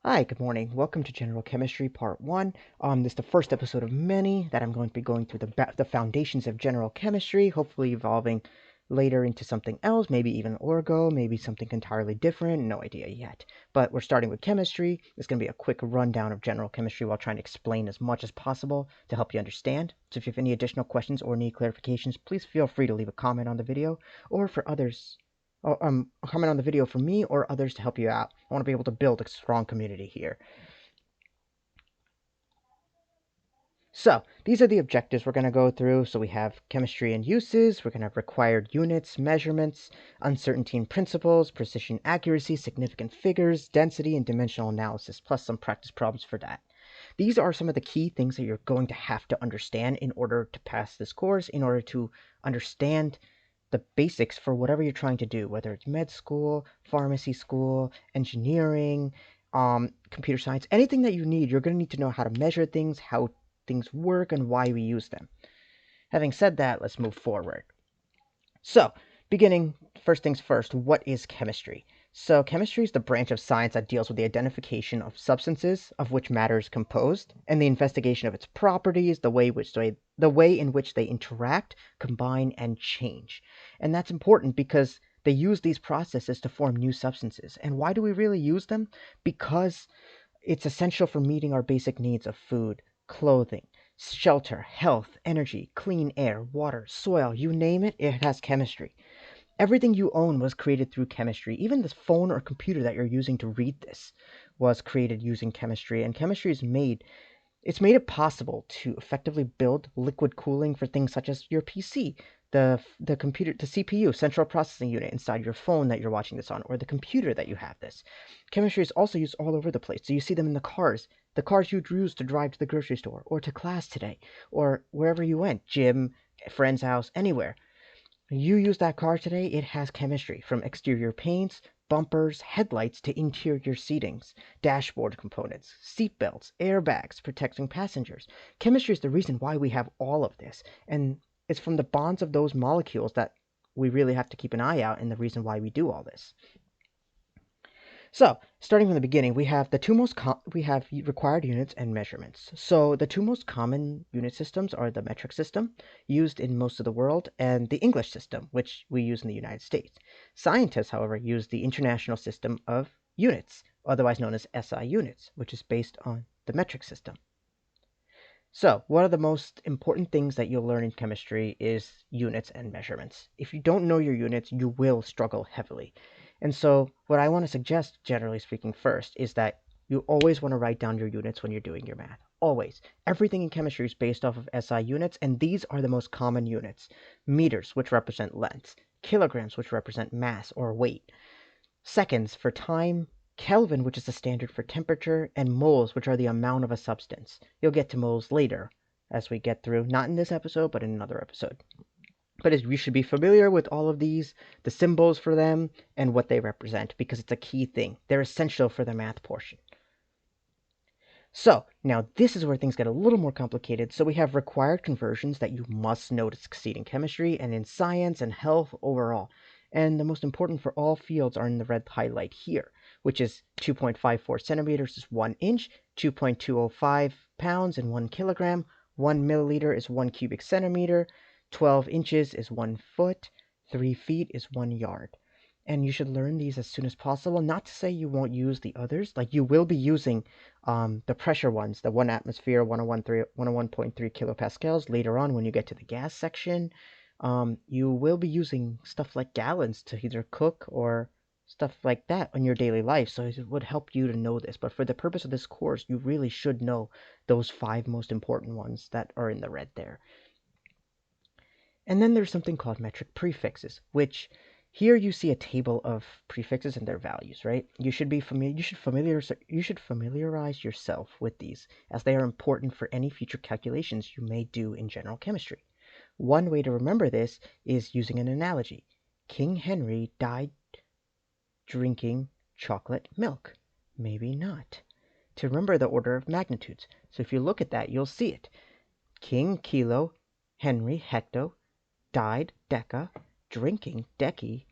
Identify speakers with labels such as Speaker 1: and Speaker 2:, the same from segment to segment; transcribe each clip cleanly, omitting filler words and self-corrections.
Speaker 1: Hi, good morning. Welcome to General Chemistry Part 1. This is the first episode of many that I'm going to be going through the foundations of general chemistry, hopefully evolving later into something else, maybe even orgo, maybe something entirely different, no idea yet. But we're starting with chemistry. It's going to be a quick rundown of general chemistry while trying to explain as much as possible to help you understand. So if you have any additional questions or need clarifications, please feel free to leave a comment on the video, or for others comment on the video for me or others to help you out. I want to be able to build a strong community here. So these are the objectives we're going to go through. So we have chemistry and uses, we're going to have required units, measurements, uncertainty and principles, precision accuracy, significant figures, density, and dimensional analysis, plus some practice problems for that. These are some of the key things that you're going to have to understand in order to pass this course, in order to understand the basics for whatever you're trying to do, whether it's med school, pharmacy school, engineering, computer science, anything that you need, you're going to need to know how to measure things, how things work, and why we use them. Having said that, let's move forward. So, beginning, first things first, what is chemistry? So, chemistry is the branch of science that deals with the identification of substances of which matter is composed, and the investigation of its properties, the way in which they interact, combine, and change. And that's important because they use these processes to form new substances. And why do we really use them? Because it's essential for meeting our basic needs of food, clothing, shelter, health, energy, clean air, water, soil, you name it, it has chemistry. Everything you own was created through chemistry. Even this phone or computer that you're using to read this was created using chemistry. And chemistry is made it possible to effectively build liquid cooling for things such as your PC, the computer, the CPU, central processing unit inside your phone that you're watching this on, or the computer that you have this. Chemistry is also used all over the place. So you see them in the cars you use to drive to the grocery store, or to class today, or wherever you went, gym, friend's house, anywhere. You use that car today, it has chemistry, from exterior paints, bumpers, headlights to interior seatings, dashboard components, seat belts, airbags, protecting passengers. Chemistry is the reason why we have all of this, and it's from the bonds of those molecules that we really have to keep an eye out, and the reason why we do all this. So, starting from the beginning, we have required units and measurements. So, the two most common unit systems are the metric system, used in most of the world, and the English system, which we use in the United States. Scientists, however, use the International System of Units, otherwise known as SI units, which is based on the metric system. So, one of the most important things that you'll learn in chemistry is units and measurements. If you don't know your units, you will struggle heavily. And so, what I want to suggest, generally speaking, first is that you always want to write down your units when you're doing your math. Always. Everything in chemistry is based off of SI units, and these are the most common units: meters, which represent length; kilograms, which represent mass or weight; seconds for time; Kelvin, which is the standard for temperature; and moles, which are the amount of a substance. You'll get to moles later as we get through, not in this episode, but in another episode. But you should be familiar with all of these, the symbols for them, and what they represent, because it's a key thing. They're essential for the math portion. So, now this is where things get a little more complicated. So we have required conversions that you must know to succeed in chemistry and in science and health overall. And the most important for all fields are in the red highlight here, which is 2.54 centimeters is 1 inch, 2.205 pounds in 1 kilogram, 1 milliliter is 1 cubic centimeter, 12 inches is 1 foot, 3 feet is 1 yard. And you should learn these as soon as possible. Not to say you won't use the others. Like, you will be using the pressure ones, the 1 atmosphere, 101.3 kilopascals. Later on, when you get to the gas section, you will be using stuff like gallons to either cook or stuff like that in your daily life. So it would help you to know this. But for the purpose of this course, you really should know those 5 most important ones that are in the red there. And then there's something called metric prefixes, which here you see a table of prefixes and their values, right? You should familiarize yourself with these, as they are important for any future calculations you may do in general chemistry. One way to remember this is using an analogy. King Henry died drinking chocolate milk. Maybe not. To remember the order of magnitudes. So if you look at that, you'll see it. King kilo, Henry hecto, died deca, drinking deci,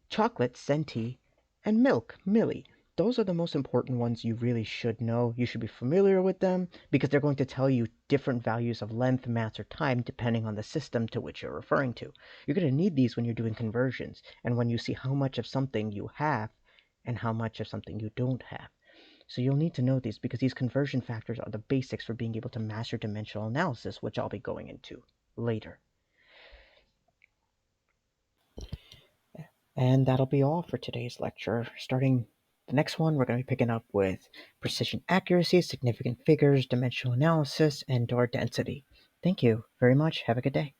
Speaker 1: chocolate centi, and milk milli. those are the most important ones you really should know. You should be familiar with them because they're going to tell you different values of length, mass, or time depending on the system to which you're referring to. You're going to need these when you're doing conversions and when you see how much of something you have and how much of something you don't have. So you'll need to know these because these conversion factors are the basics for being able to master dimensional analysis, which I'll be going into later. And that'll be all for today's lecture. Starting the next one, we're going to be picking up with precision accuracy, significant figures, dimensional analysis, and door density. Thank you very much. Have a good day.